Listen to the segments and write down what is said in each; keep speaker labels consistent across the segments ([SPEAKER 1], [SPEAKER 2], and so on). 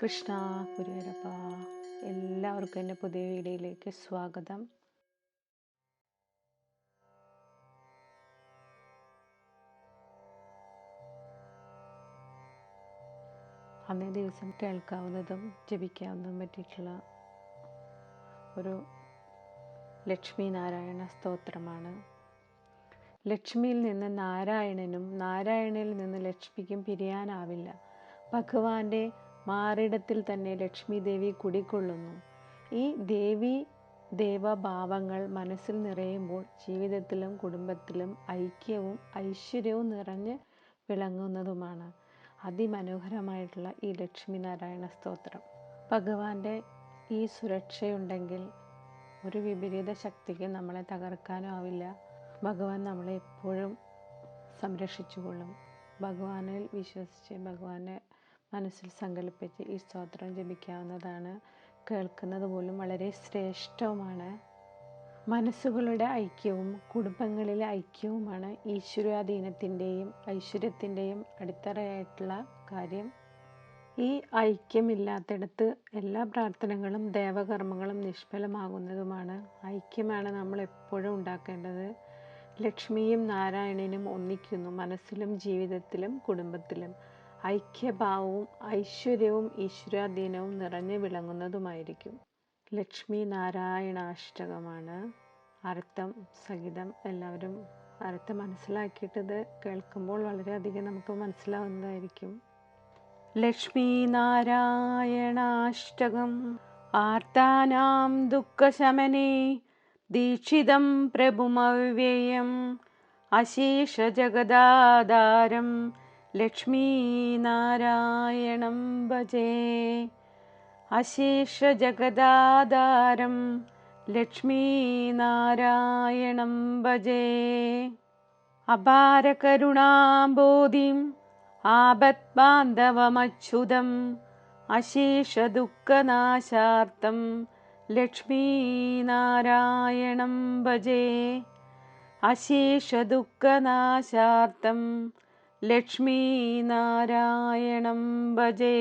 [SPEAKER 1] കൃഷ്ണ ഗുരുവായൂരപ്പ. എല്ലാവർക്കും എൻ്റെ പുതിയ വീഡിയോയിലേക്ക് സ്വാഗതം. അന്നേ ദിവസം കേൾക്കാവുന്നതും ജപിക്കാവുന്നതും പറ്റിയിട്ടുള്ള ഒരു ലക്ഷ്മി നാരായണ സ്തോത്രമാണ്. ലക്ഷ്മിയിൽ നിന്ന് നാരായണനും നാരായണനിൽ നിന്ന് ലക്ഷ്മിക്കും പിരിയാനാവില്ല. ഭഗവാന്റെ മാറിടത്തിൽ തന്നെ ലക്ഷ്മി ദേവി കുടികൊള്ളുന്നു. ഈ ദേവി ദേവഭാവങ്ങൾ മനസ്സിൽ നിറയുമ്പോൾ ജീവിതത്തിലും കുടുംബത്തിലും ഐക്യവും ഐശ്വര്യവും നിറഞ്ഞ് വിളങ്ങുന്നതുമാണ് അതിമനോഹരമായിട്ടുള്ള ഈ ലക്ഷ്മി നാരായണ സ്തോത്രം. ഭഗവാന്റെ ഈ സുരക്ഷയുണ്ടെങ്കിൽ ഒരു വിപരീത ശക്തിക്ക് നമ്മളെ തകർക്കാനും ആവില്ല. ഭഗവാൻ നമ്മളെ എപ്പോഴും സംരക്ഷിച്ചുകൊള്ളും. ഭഗവാനിൽ വിശ്വസിച്ച് ഭഗവാനെ മനസ്സിൽ സങ്കല്പിച്ച് ഈ സ്തോത്രം ജപിക്കാവുന്നതാണ്. കേൾക്കുന്നത് പോലും വളരെ ശ്രേഷ്ഠവുമാണ്. മനസ്സുകളുടെ ഐക്യവും കുടുംബങ്ങളിലെ ഐക്യവുമാണ് ഈശ്വരാധീനത്തിൻ്റെയും ഐശ്വര്യത്തിൻ്റെയും അടിത്തറയായിട്ടുള്ള കാര്യം. ഈ ഐക്യമില്ലാത്തിടത്ത് എല്ലാ പ്രാർത്ഥനകളും ദേവകർമ്മങ്ങളും നിഷ്ഫലമാകുന്നതുമാണ്. ഐക്യമാണ് നമ്മൾ എപ്പോഴും ഉണ്ടാക്കേണ്ടത്. ലക്ഷ്മിയും നാരായണനും ഒന്നിക്കുന്നു. മനസ്സിലും ജീവിതത്തിലും കുടുംബത്തിലും ഐക്യഭാവവും ഐശ്വര്യവും ഈശ്വരാധീനവും നിറഞ്ഞു വിളങ്ങുന്നതുമായിരിക്കും. ലക്ഷ്മി നാരായണാഷ്ടകമാണ്. അർത്ഥം സഹിതം എല്ലാവരും അർത്ഥം മനസ്സിലാക്കിയിട്ടത് കേൾക്കുമ്പോൾ വളരെയധികം നമുക്ക് മനസ്സിലാവുന്നതായിരിക്കും. ലക്ഷ്മീ നാരായണാഷ്ടകം ആർത്താനാം ദുഃഖശമനേ ദീക്ഷിതം പ്രഭുമവ്യയം അശേഷജഗദാധാരം ലക്ഷ്മീനാരായണം ഭജേ. അശേഷജഗദാധാരം ലക്ഷ്മീനാരായണം ഭജേ. അപാരകരുണാംബോധിം ആപദ്ബാന്ധവമച്യുതം അശേഷദുഃഖനാശാർത്ഥം ലക്ഷ്മീനാരായണം ഭജേ. അശേഷദുഃഖനാശാർത്ഥം ലക്ഷ്മീനാരായണം ഭജേ.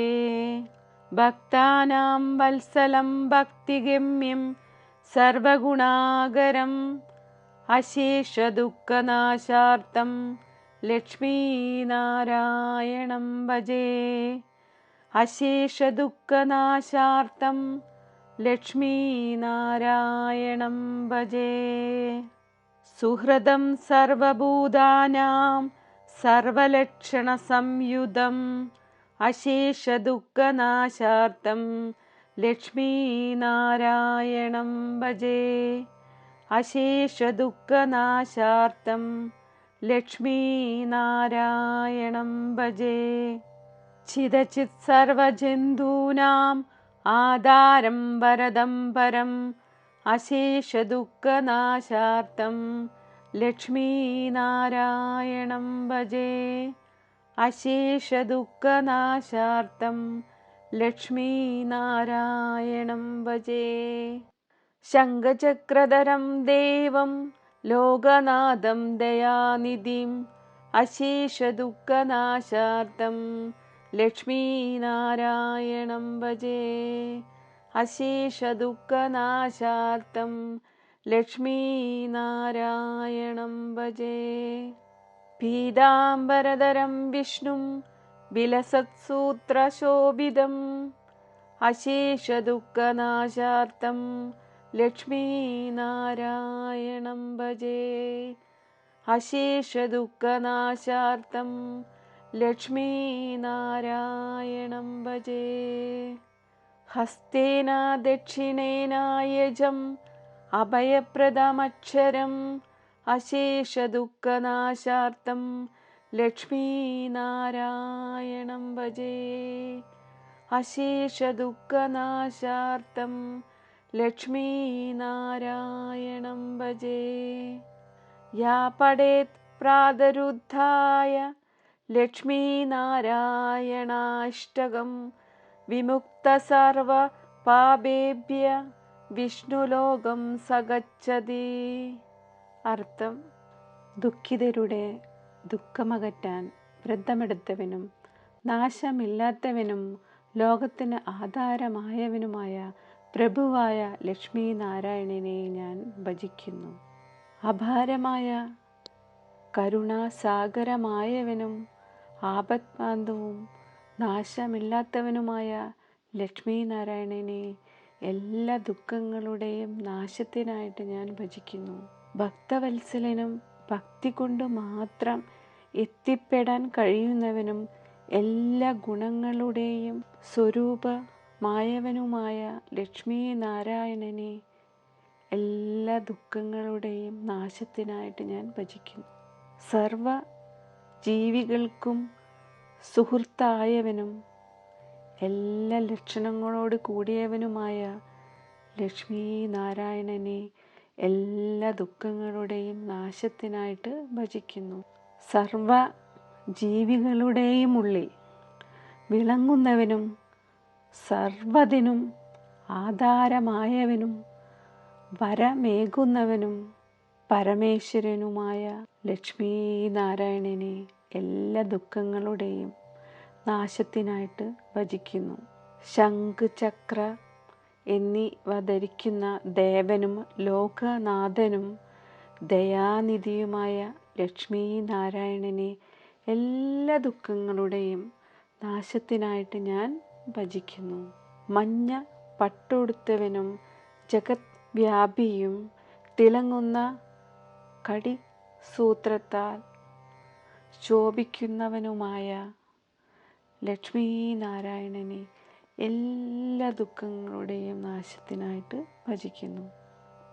[SPEAKER 1] ഭക്താനാം വത്സലം ഭക്തിഗമ്യം സർവഗുണാകരം അശേഷദുഃഖനാശാർത്ഥം ലക്ഷ്മീനാരായണം ഭജേ. അശേഷദുഃഖനാശാർത്ഥം ലക്ഷ്മീനാരായണം ഭജേ. സുഹൃദം സർവഭൂതാനാം സർവലക്ഷണസംയുതം അശേഷദുഃഖനാശാർത്ഥം ലക്ഷ്മീനാരായണം ഭജേ. അശേഷദുഃഖനാശാർത്ഥം ലക്ഷ്മീനാരായണം ഭജേ. ചിദചിത് സർവജന്തൂനാം ആധാരം വരദം പരം അശേഷദുഃഖനാശാർത്ഥം ലക്ഷ്മീനാരായണം ഭജേ. അശേഷദുഃഖനാശാർത്ഥം ലക്ഷ്മീനാരായണം ഭജേ. ശംഖചക്രധരം ദേവം ലോകനാഥം ദയാനിധിം അശേഷദുഃഖനാശാർത്ഥം ലക്ഷ്മീനാരായണം ഭജേ. അശേഷദുഃഖനാശാർത്ഥം ലക്ഷ്മീനാരായണം ഭജേ. പീതാംബരധരം വിഷ്ണും വിലസത്സൂത്രശോഭിതം അശേഷദുഃഖനാശാർത്ഥം ലക്ഷ്മീനാരായണം ഭജേ. അശേഷദുഃഖനാശാർത്ഥം ലക്ഷ്മീനാരായണം ഭജേ. ഹസ്തേന ദക്ഷിണേന യജം അഭയപ്രദമക്ഷരം അശേഷദുഃഖനാശാർത്ഥം ലക്ഷ്മീനാരായണം ഭജേ. അശേഷദുഃഖനാശാർത്ഥം ലക്ഷ്മീനാരായണം ഭജേ. യാ പഠേത് പ്രാതരുദ്ധായ ലക്ഷ്മീനാരായണാഷ്ടകം വിമുക്ത സർവ പാപേഭ്യ വിഷ്ണുലോകം സഗച്ഛതി. അർത്ഥം ദുഃഖിതരുടെ ദുഃഖമകറ്റാൻ വ്രതമെടുത്തവനും നാശമില്ലാത്തവനും ലോകത്തിന് ആധാരമായവനുമായ പ്രഭുവായ ലക്ഷ്മി നാരായണനെ ഞാൻ ഭജിക്കുന്നു. അപാരമായ കരുണാസാഗരമായവനും ആപത്ബാന്ധവും നാശമില്ലാത്തവനുമായ ലക്ഷ്മി നാരായണനെ എല്ലാ ദുഃഖങ്ങളുടെയും നാശത്തിനായിട്ട് ഞാൻ ഭജിക്കുന്നു. ഭക്തവത്സലനും ഭക്തി കൊണ്ട് മാത്രം എത്തിപ്പെടാൻ കഴിയുന്നവനും എല്ലാ ഗുണങ്ങളുടെയും സ്വരൂപമായവനുമായ ലക്ഷ്മി നാരായണനെ എല്ലാ ദുഃഖങ്ങളുടെയും നാശത്തിനായിട്ട് ഞാൻ ഭജിക്കുന്നു. സർവ ജീവികൾക്കും സുഹൃത്തായവനും എല്ലാ ലക്ഷണങ്ങളോട് കൂടിയവനുമായ ലക്ഷ്മി നാരായണനെ എല്ലാ ദുഃഖങ്ങളുടെയും നാശത്തിനായിട്ട് ഭജിക്കുന്നു. സർവ ജീവികളുടെയും ഉള്ളിൽ വിളങ്ങുന്നവനും സർവ്വതിനും ആധാരമായവനും വരമേകുന്നവനും പരമേശ്വരനുമായ ലക്ഷ്മി നാരായണനെ എല്ലാ ദുഃഖങ്ങളുടെയും നാശത്തിനായിട്ട് ഭജിക്കുന്നു. ശംഖ്, ചക്ര എന്നിവ ധരിക്കുന്ന ദേവനും ലോകനാഥനും ദയാനിധിയുമായ ലക്ഷ്മി നാരായണനെ എല്ലാ ദുഃഖങ്ങളുടെയും നാശത്തിനായിട്ട് ഞാൻ ഭജിക്കുന്നു. മഞ്ഞ പട്ടുടുത്തവനും ജഗത് വ്യാപിയും തിളങ്ങുന്ന കടിസൂത്രത്താൽ ശോഭിക്കുന്നവനുമായ ലക്ഷ്മി നാരായണനെ എല്ലാ ദുഃഖങ്ങളുടെയും നാശത്തിനായിട്ട് ഭജിക്കുന്നു.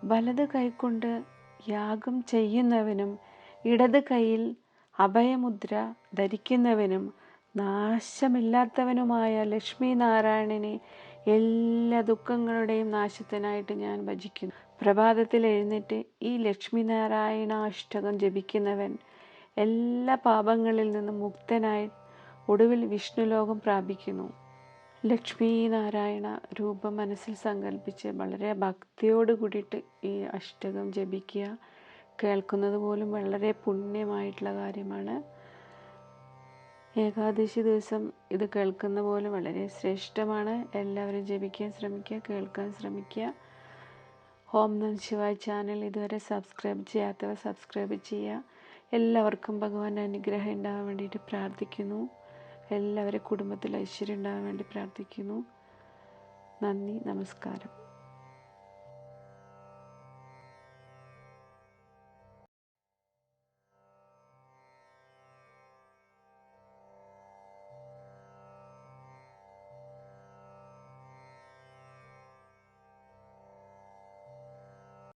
[SPEAKER 1] വലത് കൈകൊണ്ട് യാഗം ചെയ്യുന്നവനും ഇടത് കൈയിൽ അഭയമുദ്ര ധരിക്കുന്നവനും നാശമില്ലാത്തവനുമായ ലക്ഷ്മി നാരായണനെ എല്ലാ ദുഃഖങ്ങളുടെയും നാശത്തിനായിട്ട് ഞാൻ ഭജിക്കുന്നു. പ്രഭാതത്തിൽ എഴുന്നേറ്റ് ഈ ലക്ഷ്മി നാരായണ അഷ്ടകം ജപിക്കുന്നവൻ എല്ലാ പാപങ്ങളിൽ നിന്നും മുക്തനായി ഒടുവിൽ വിഷ്ണുലോകം പ്രാപിക്കുന്നു. ലക്ഷ്മി നാരായണ രൂപം മനസ്സിൽ സങ്കല്പിച്ച് വളരെ ഭക്തിയോട് കൂടിയിട്ട് ഈ അഷ്ടകം ജപിക്കുക. കേൾക്കുന്നത് പോലും വളരെ പുണ്യമായിട്ടുള്ള കാര്യമാണ്. ഏകാദശി ദിവസം ഇത് കേൾക്കുന്ന പോലും വളരെ ശ്രേഷ്ഠമാണ്. എല്ലാവരും ജപിക്കാൻ ശ്രമിക്കുക, കേൾക്കാൻ ശ്രമിക്കുക. ഓം നമഃ ശിവായ ചാനൽ ഇതുവരെ സബ്സ്ക്രൈബ് ചെയ്യാത്തവർ സബ്സ്ക്രൈബ് ചെയ്യുക. എല്ലാവർക്കും ഭഗവാന്റെ അനുഗ്രഹം ഉണ്ടാകാൻ വേണ്ടിയിട്ട് പ്രാർത്ഥിക്കുന്നു. എല്ലാവരും കുടുംബത്തിൽ ഐശ്വര്യം ഉണ്ടാകാൻ വേണ്ടി പ്രാർത്ഥിക്കുന്നു. നന്ദി, നമസ്കാരം.